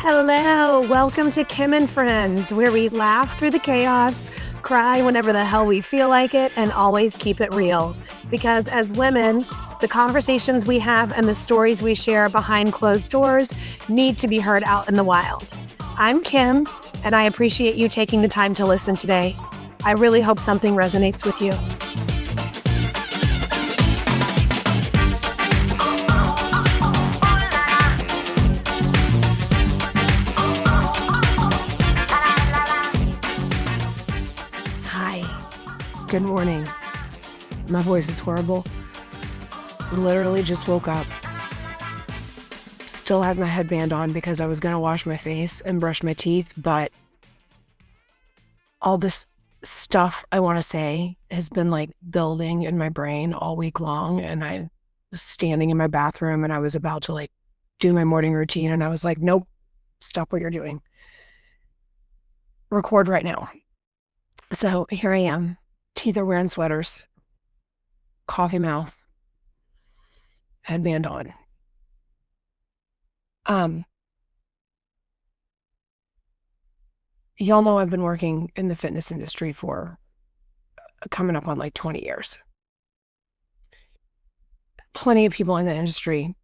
Hello, welcome to Kim and Friends, where we laugh through the chaos, cry whenever the hell we feel like it, and always keep it real. Because as women, the conversations we have and the stories we share behind closed doors need to be heard out in the wild. I'm Kim, and I appreciate you taking the time to listen today. I really hope something resonates with you. Good morning. My voice is horrible. Literally just woke up. Still had my headband on because I was going to wash my face and brush my teeth, but all this stuff I want to say has been like building in my brain all week long, and I was standing in my bathroom and I was about to like do my morning routine, and I was like, nope, stop what you're doing. Record right now. So here I am. Teeth are wearing sweaters, coffee mouth, headband on. Y'all know I've been working in the fitness industry for coming up on like 20 years. Plenty of people in the industry,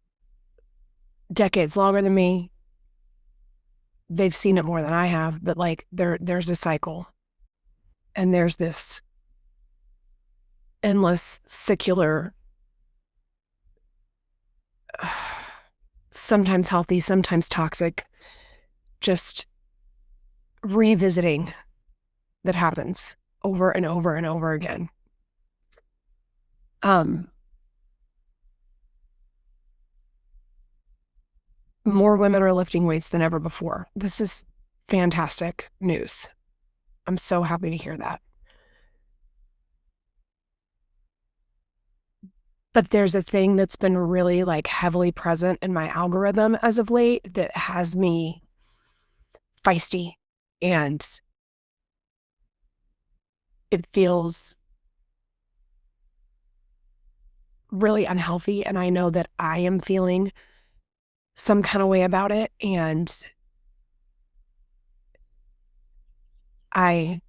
decades longer than me. They've seen it more than I have, but like there's a cycle, and there's this endless, secular, sometimes healthy, sometimes toxic, just revisiting that happens over and over and over again. More women are lifting weights than ever before. This is fantastic news. I'm so happy to hear that. But there's a thing that's been really like heavily present in my algorithm as of late that has me feisty, and it feels really unhealthy. And I know that I am feeling some kind of way about it. And I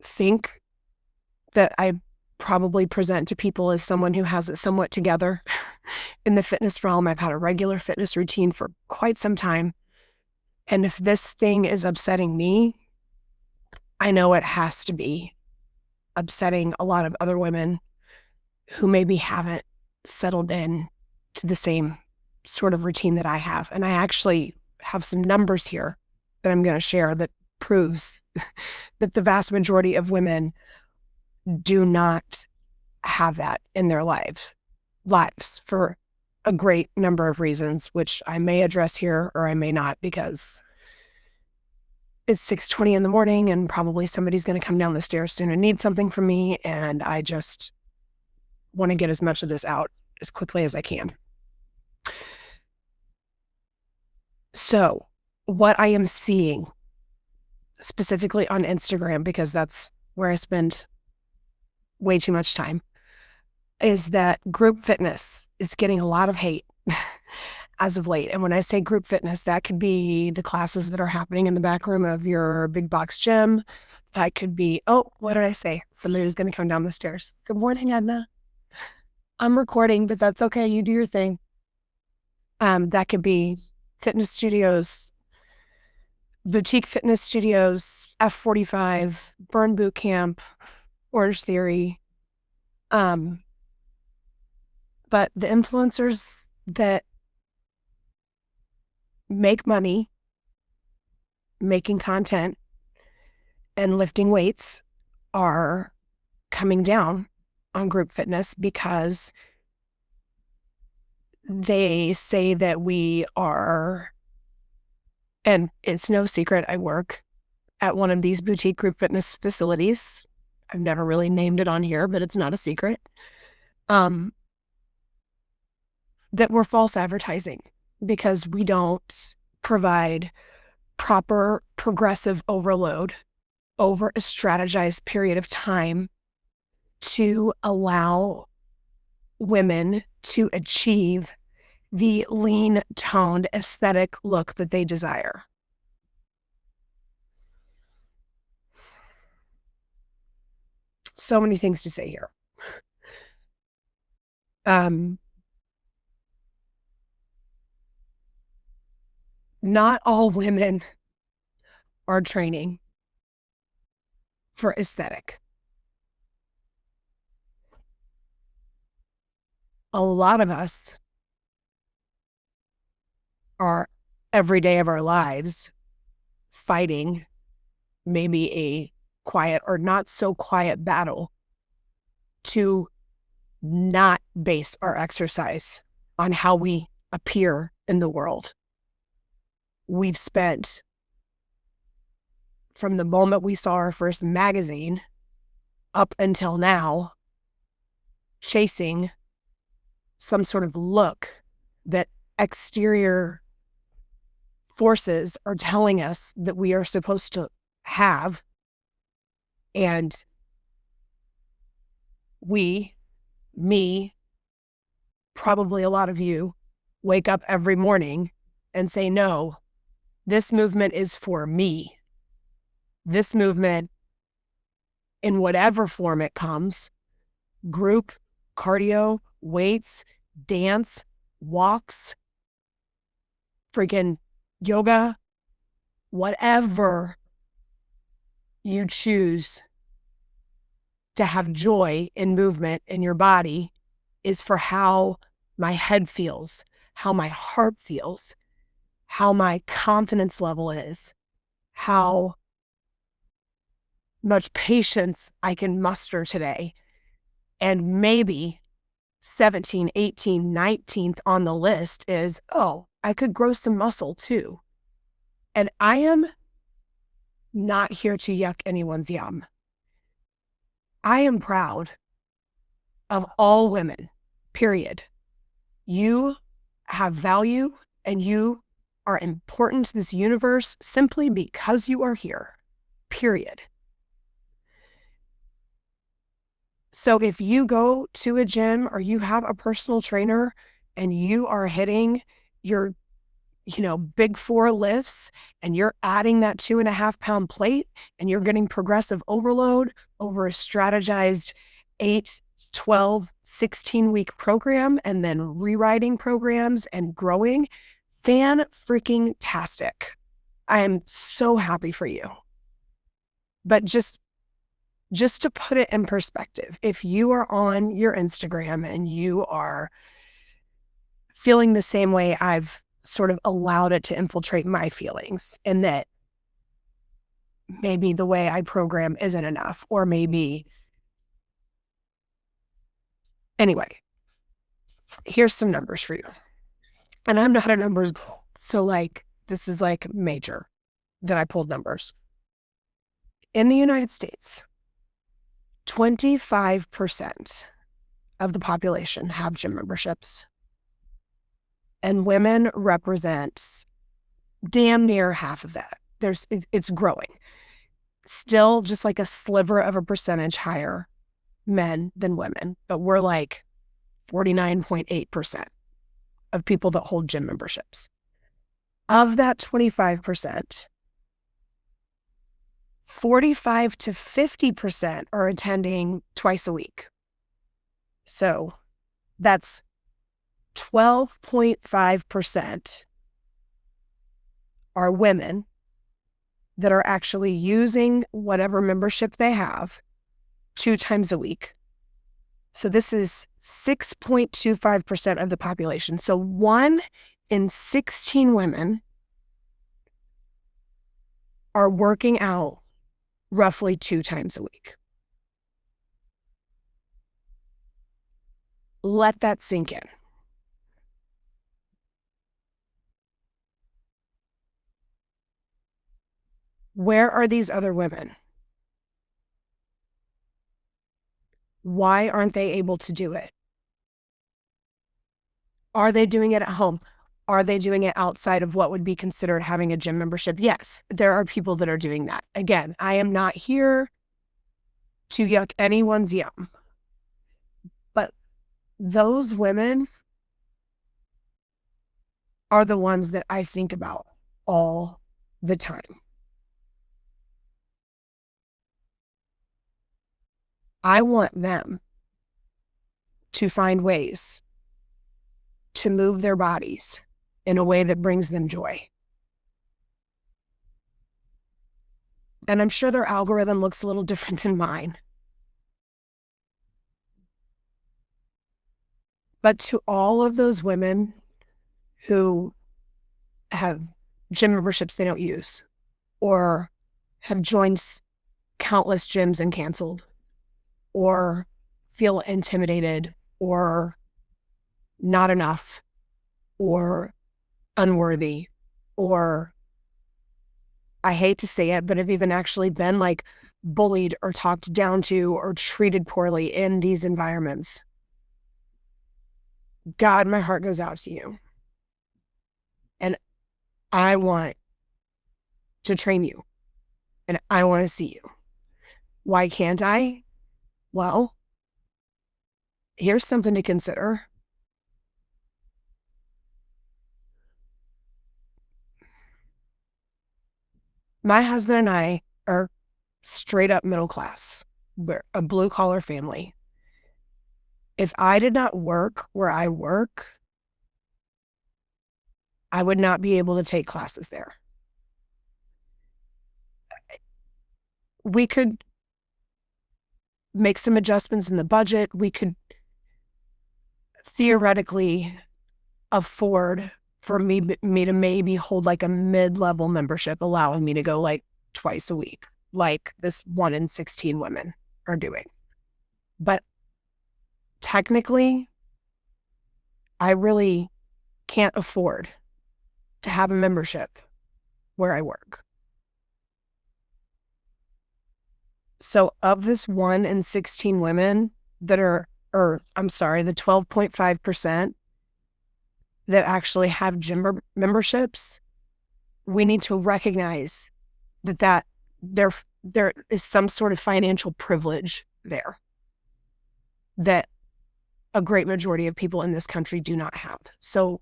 think that I probably present to people as someone who has it somewhat together in the fitness realm. I've had a regular fitness routine for quite some time. And if this thing is upsetting me, I know it has to be upsetting a lot of other women who maybe haven't settled in to the same sort of routine that I have. And I actually have some numbers here that I'm going to share that proves that the vast majority of women do not have that in their lives for a great number of reasons, which I may address here or I may not, because it's 6:20 in the morning and probably somebody's going to come down the stairs soon and need something from me, and I just want to get as much of this out as quickly as I can. So what I am seeing specifically on Instagram, because that's where I spend way too much time, is that group fitness is getting a lot of hate as of late. And when I say group fitness, that could be the classes that are happening in the back room of your big box gym. That could be, oh, what did I say? Somebody was going to come down the stairs. Good morning, Edna. I'm recording, but that's okay. You do your thing. That could be fitness studios, boutique fitness studios, F45, Burn Boot Camp, Orange Theory. But the influencers that make money making content and lifting weights are coming down on group fitness because they say that we are, and it's no secret, I work at one of these boutique group fitness facilities. I've never really named it on here, but it's not a secret. That we're false advertising because we don't provide proper progressive overload over a strategized period of time to allow women to achieve the lean toned aesthetic look that they desire. So many things to say here. Not all women are training for aesthetic. A lot of us are every day of our lives fighting maybe a quiet or not so quiet battle to not base our exercise on how we appear in the world. We've spent, from the moment we saw our first magazine up until now, chasing some sort of look that exterior forces are telling us that we are supposed to have. And me, probably a lot of you, wake up every morning and say, no, this movement is for me. This movement, in whatever form it comes, group, cardio, weights, dance, walks, freaking yoga, whatever you choose to have joy in movement in your body, is for how my head feels, how my heart feels, how my confidence level is, how much patience I can muster today. And maybe 17, 18, 19th on the list is, oh, I could grow some muscle too. And I am not here to yuck anyone's yum. I am proud of all women, period. You have value and you are important to this universe simply because you are here, period. So if you go to a gym or you have a personal trainer and you are hitting your, big 4 lifts and you're adding that 2.5 pound plate and you're getting progressive overload over a strategized 8, 12, 16-week program and then rewriting programs and growing, fan-freaking-tastic. I am so happy for you. But just to put it in perspective, if you are on your Instagram and you are feeling the same way I've sort of allowed it to infiltrate my feelings, and that maybe the way I program isn't enough, or maybe... Anyway, here's some numbers for you. And I'm not a numbers girl, so this is major that I pulled numbers. In the United States, 25% of the population have gym memberships. And women represents damn near half of that. It's growing. Still just a sliver of a percentage higher men than women, but we're 49.8% of people that hold gym memberships. Of that 25%, 45 to 50% are attending twice a week. So that's 12.5% are women that are actually using whatever membership they have 2 times a week. So this is 6.25% of the population. So 1 in 16 women are working out roughly 2 times a week. Let that sink in. Where are these other women? Why aren't they able to do it? Are they doing it at home? Are they doing it outside of what would be considered having a gym membership? Yes, there are people that are doing that. Again, I am not here to yuck anyone's yum. But those women are the ones that I think about all the time. I want them to find ways to move their bodies in a way that brings them joy. And I'm sure their algorithm looks a little different than mine. But to all of those women who have gym memberships they don't use, or have joined countless gyms and canceled, or feel intimidated, or not enough, or unworthy, or I hate to say it, but have even actually been like bullied or talked down to or treated poorly in these environments. God, my heart goes out to you. And I want to train you. And I want to see you. Why can't I? Well, here's something to consider. My husband and I are straight up middle class. We're a blue collar family. If I did not work where I work, I would not be able to take classes there. We could make some adjustments in the budget. We could theoretically afford for me to maybe hold like a mid-level membership, allowing me to go like twice a week, like this 1 in 16 women are doing. But technically, I really can't afford to have a membership where I work. So of this 1 in 16 women that are, or I'm sorry, the 12.5% that actually have gym memberships, we need to recognize that there is some sort of financial privilege there that a great majority of people in this country do not have. So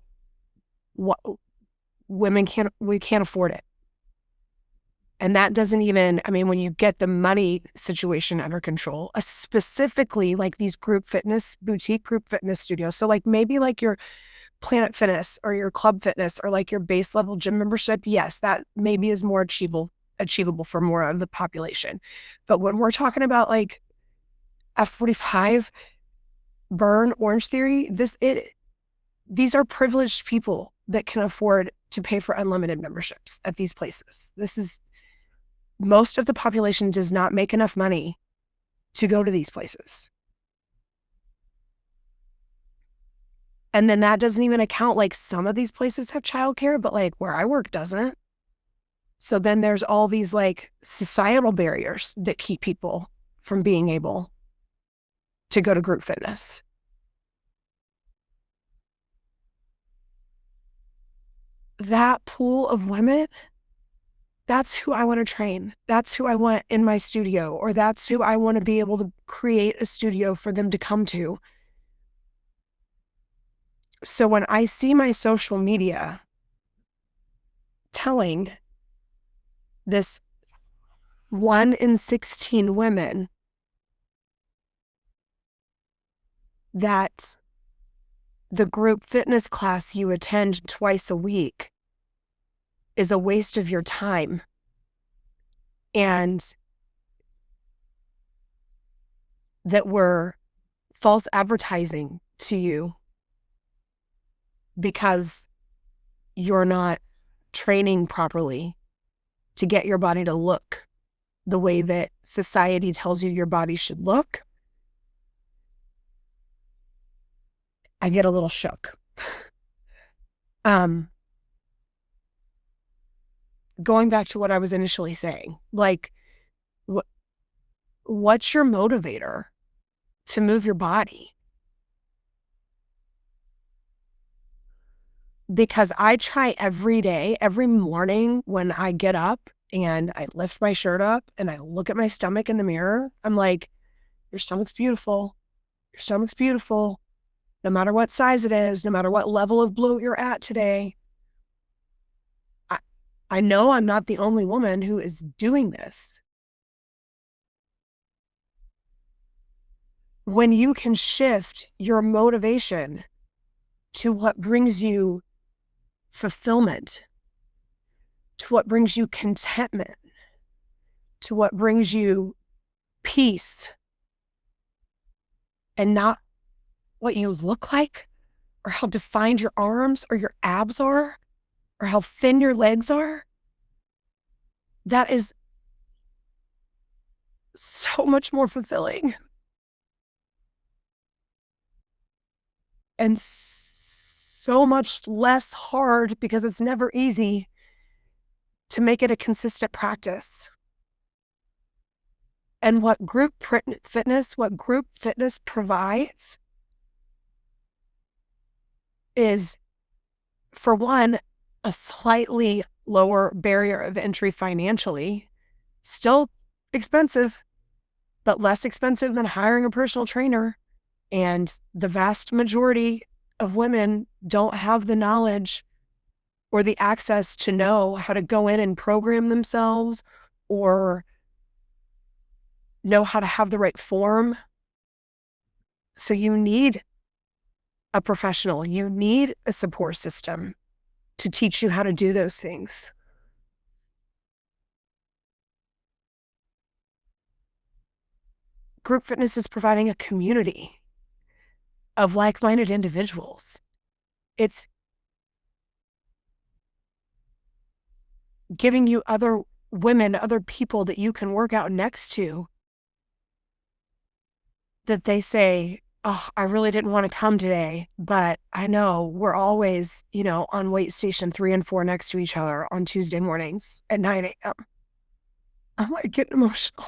we can't afford it. And that doesn't even, I mean, when you get the money situation under control, specifically like these boutique group fitness studios. So like maybe like your Planet Fitness or your Club Fitness or like your base level gym membership, yes, that maybe is more achievable for more of the population. But when we're talking about like F45, Burn, Orange Theory, these are privileged people that can afford to pay for unlimited memberships at these places. Most of the population does not make enough money to go to these places. And then that doesn't even account, like some of these places have childcare, but like where I work doesn't. So then there's all these like societal barriers that keep people from being able to go to group fitness. That pool of women, that's who I want to train. That's who I want in my studio, or that's who I want to be able to create a studio for them to come to. So when I see my social media telling this 1 in 16 women that the group fitness class you attend twice a week is a waste of your time and that we're false advertising to you because you're not training properly to get your body to look the way that society tells you your body should look, I get a little shook. Going back to what I was initially saying, like, what's your motivator to move your body? Because I try every day, every morning when I get up and I lift my shirt up and I look at my stomach in the mirror, I'm like, your stomach's beautiful. Your stomach's beautiful. No matter what size it is, no matter what level of bloat you're at today, I know I'm not the only woman who is doing this. When you can shift your motivation to what brings you fulfillment, to what brings you contentment, to what brings you peace, and not what you look like or how defined your arms or your abs are or how thin your legs are, that is so much more fulfilling and so much less hard, because it's never easy to make it a consistent practice. And what group fitness provides is, for one, a slightly lower barrier of entry financially, still expensive, but less expensive than hiring a personal trainer. And the vast majority of women don't have the knowledge or the access to know how to go in and program themselves or know how to have the right form. So you need a professional, you need a support system to teach you how to do those things. Group fitness is providing a community of like-minded individuals. It's giving you other women, other people that you can work out next to, that they say, oh, I really didn't want to come today, but I know we're always, on weight station 3 and 4 next to each other on Tuesday mornings at 9 a.m. I'm like getting emotional.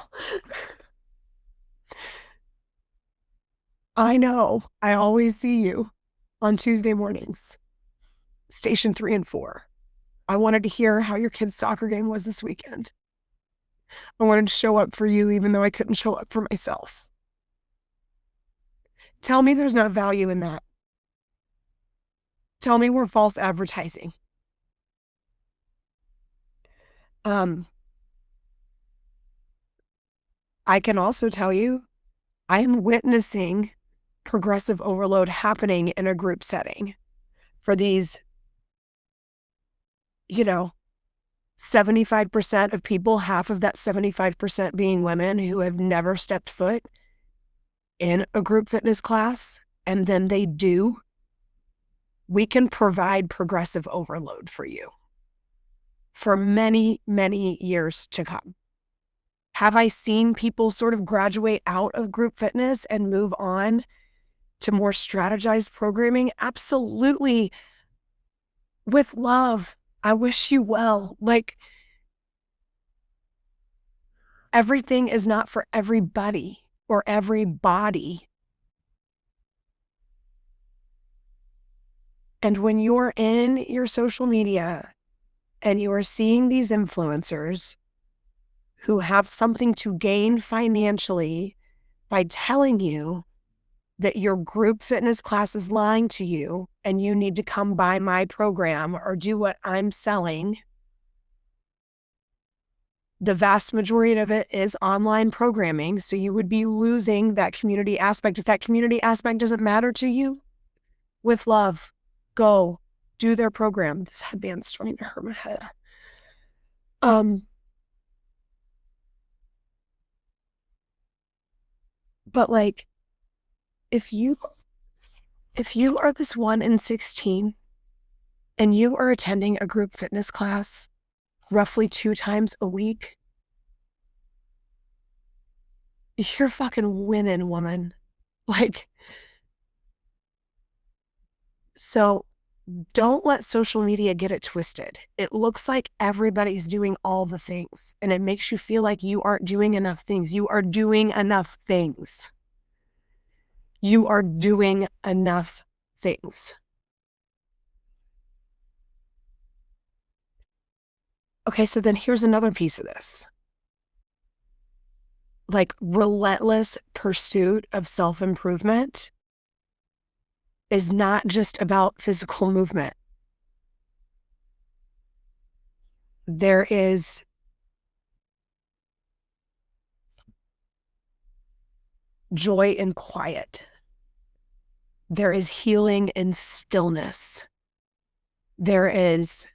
I know I always see you on Tuesday mornings, station 3 and 4. I wanted to hear how your kid's soccer game was this weekend. I wanted to show up for you even though I couldn't show up for myself. Tell me there's not value in that. Tell me we're false advertising. I can also tell you, I am witnessing progressive overload happening in a group setting for these, 75% of people, half of that 75% being women who have never stepped foot in a group fitness class, and then they do. We can provide progressive overload for you for many, many years to come. Have I seen people sort of graduate out of group fitness and move on to more strategized programming? Absolutely. With love. I wish you well. Everything is not for everybody or every body. And when you're in your social media and you are seeing these influencers who have something to gain financially by telling you that your group fitness class is lying to you and you need to come buy my program or do what I'm selling, the vast majority of it is online programming. So you would be losing that community aspect. If that community aspect doesn't matter to you, with love, go do their program. This headband's starting to hurt my head. But if you are this 1 in 16 and you are attending a group fitness class roughly 2 times a week, you're fucking winning, woman. So don't let social media get it twisted. It looks like everybody's doing all the things, and it makes you feel like you aren't doing enough things. You are doing enough things. You are doing enough things. Okay, so then here's another piece of this. Relentless pursuit of self-improvement is not just about physical movement. There is joy in quiet. There is healing in stillness. There is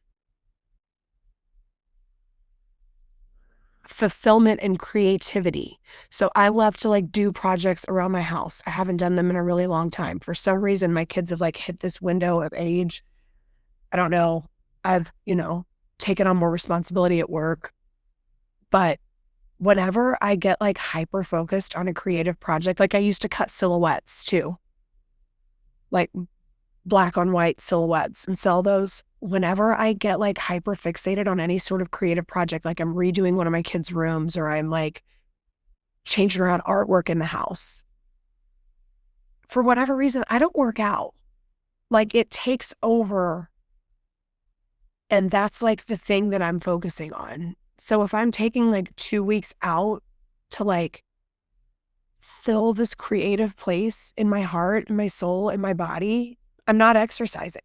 fulfillment and creativity. So I love to like do projects around my house. I haven't done them in a really long time. For some reason, my kids have like hit this window of age. I don't know. I've, taken on more responsibility at work. But whenever I get like hyper focused on a creative project, like I used to cut silhouettes too, like black on white silhouettes and sell those. Whenever I get like hyper fixated on any sort of creative project, like I'm redoing one of my kids' rooms or I'm like changing around artwork in the house, for whatever reason, I don't work out. Like it takes over. And that's like the thing that I'm focusing on. So if I'm taking like 2 weeks out to like fill this creative place in my heart, in my soul, in my body, I'm not exercising.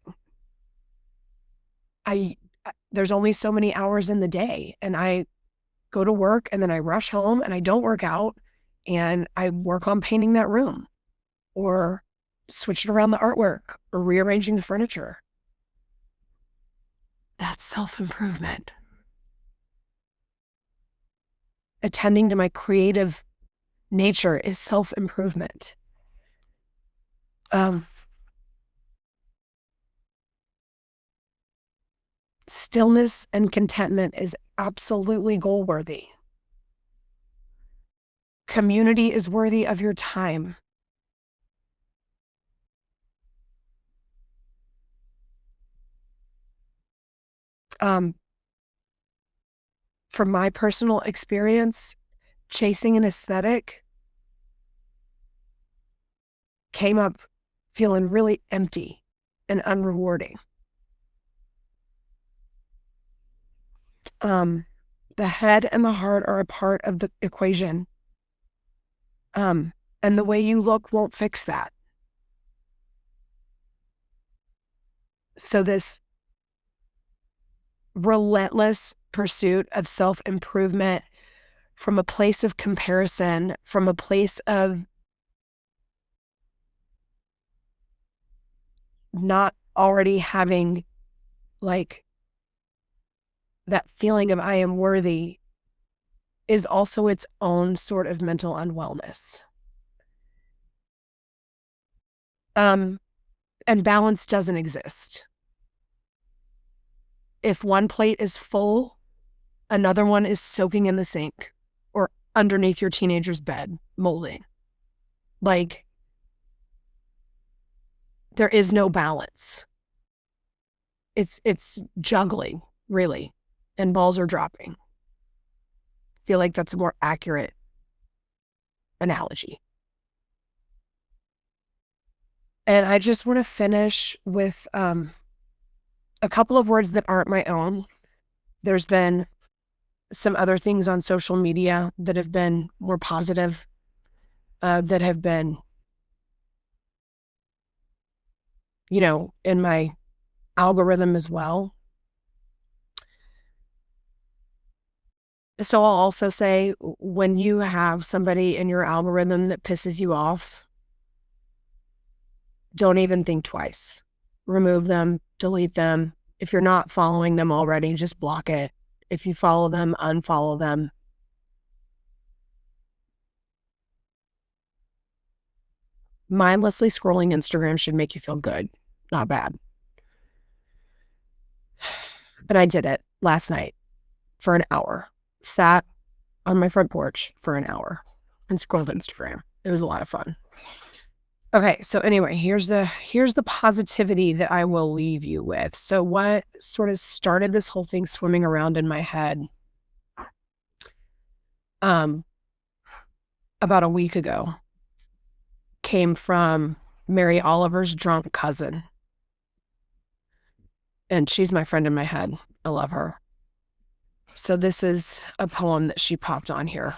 There's only so many hours in the day, and I go to work and then I rush home and I don't work out and I work on painting that room or switching around the artwork or rearranging the furniture. That's self-improvement. Attending to my creative nature is self-improvement. Stillness and contentment is absolutely goal-worthy. Community is worthy of your time. From my personal experience, chasing an aesthetic came up feeling really empty and unrewarding. The head and the heart are a part of the equation. And the way you look won't fix that. So this relentless pursuit of self-improvement from a place of comparison, from a place of not already having like that feeling of I am worthy, is also its own sort of mental unwellness. And balance doesn't exist. If one plate is full, another one is soaking in the sink or underneath your teenager's bed, molding. Like, there is no balance. It's juggling, really, and balls are dropping. I feel like that's a more accurate analogy. And I just want to finish with a couple of words that aren't my own. There's been some other things on social media that have been more positive, that have been, in my algorithm as well. So I'll also say, when you have somebody in your algorithm that pisses you off, don't even think twice. Remove them, delete them. If you're not following them already, just block it. If you follow them, unfollow them. Mindlessly scrolling Instagram should make you feel good, not bad. But I did it last night for an hour. Sat on my front porch for an hour and scrolled Instagram. It was a lot of fun. Okay, so anyway, here's the positivity that I will leave you with. So what sort of started this whole thing swimming around in my head about a week ago came from Mary Oliver's drunk cousin. And she's my friend in my head. I love her. So this is a poem that she popped on here.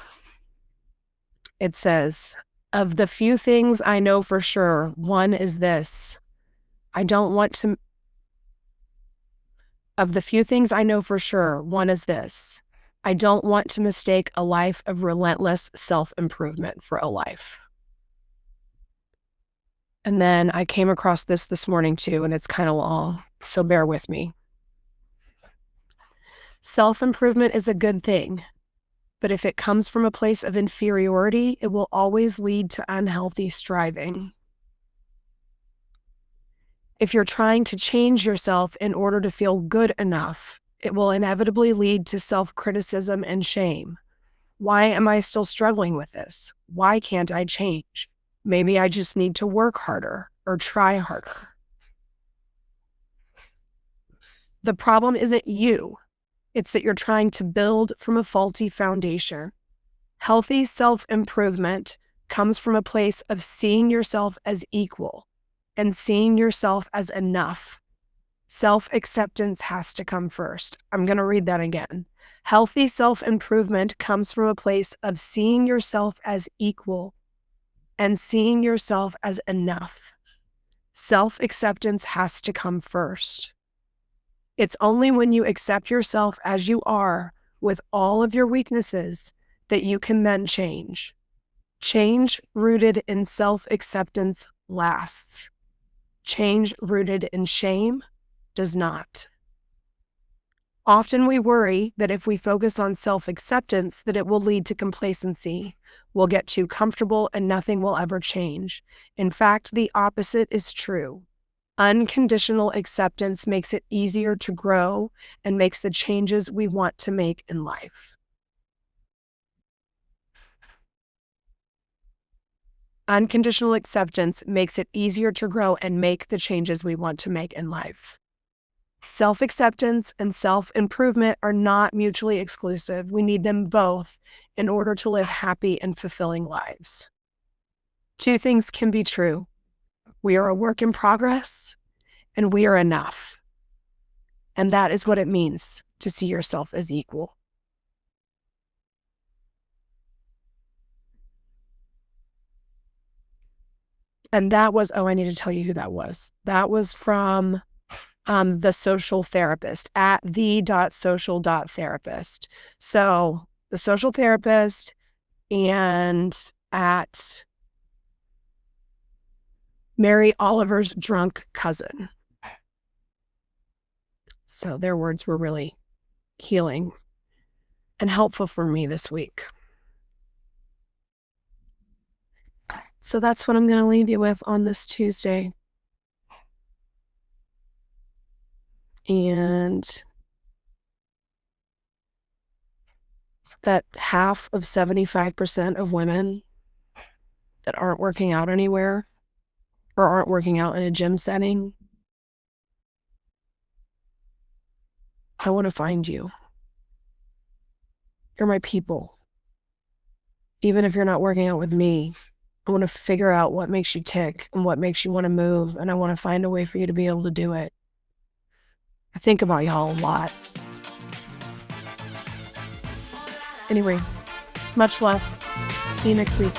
It says, "Of the few things I know for sure, one is this. I don't want Of the few things I know for sure, one is this: I don't want to mistake a life of relentless self-improvement for a life. And then I came across this morning too, and it's kind of long, so bear with me. Self-improvement is a good thing, but if it comes from a place of inferiority, it will always lead to unhealthy striving. If you're trying to change yourself in order to feel good enough, it will inevitably lead to self-criticism and shame. Why am I still struggling with this? Why can't I change? Maybe I just need to work harder or try harder. The problem isn't you. It's that you're trying to build from a faulty foundation. Healthy self-improvement comes from a place of seeing yourself as equal and seeing yourself as enough. Self-acceptance has to come first. I'm going to read that again. Healthy self-improvement comes from a place of seeing yourself as equal and seeing yourself as enough. Self-acceptance has to come first. It's only when you accept yourself as you are, with all of your weaknesses, that you can then change. Change rooted in self-acceptance lasts. Change rooted in shame does not. Often we worry that if we focus on self-acceptance, that it will lead to complacency. We'll get too comfortable and nothing will ever change. In fact, the opposite is true. Unconditional acceptance makes it easier to grow and makes the changes we want to make in life. Unconditional acceptance makes it easier to grow and make the changes we want to make in life. Self-acceptance and self-improvement are not mutually exclusive. We need them both in order to live happy and fulfilling lives. Two things can be true. We are a work in progress, and we are enough. And that is what it means to see yourself as equal. And that was, I need to tell you who that was. That was from the social therapist at the.social.therapist. So the social therapist and at Mary Oliver's drunk cousin. So their words were really healing and helpful for me this week. So that's what I'm going to leave you with on this Tuesday. And that half of 75% of women that aren't working out anywhere or aren't working out in a gym setting, I want to find you. You're my people. Even if you're not working out with me, I want to figure out what makes you tick and what makes you want to move, and I want to find a way for you to be able to do it. I think about y'all a lot. Anyway, much love. See you next week.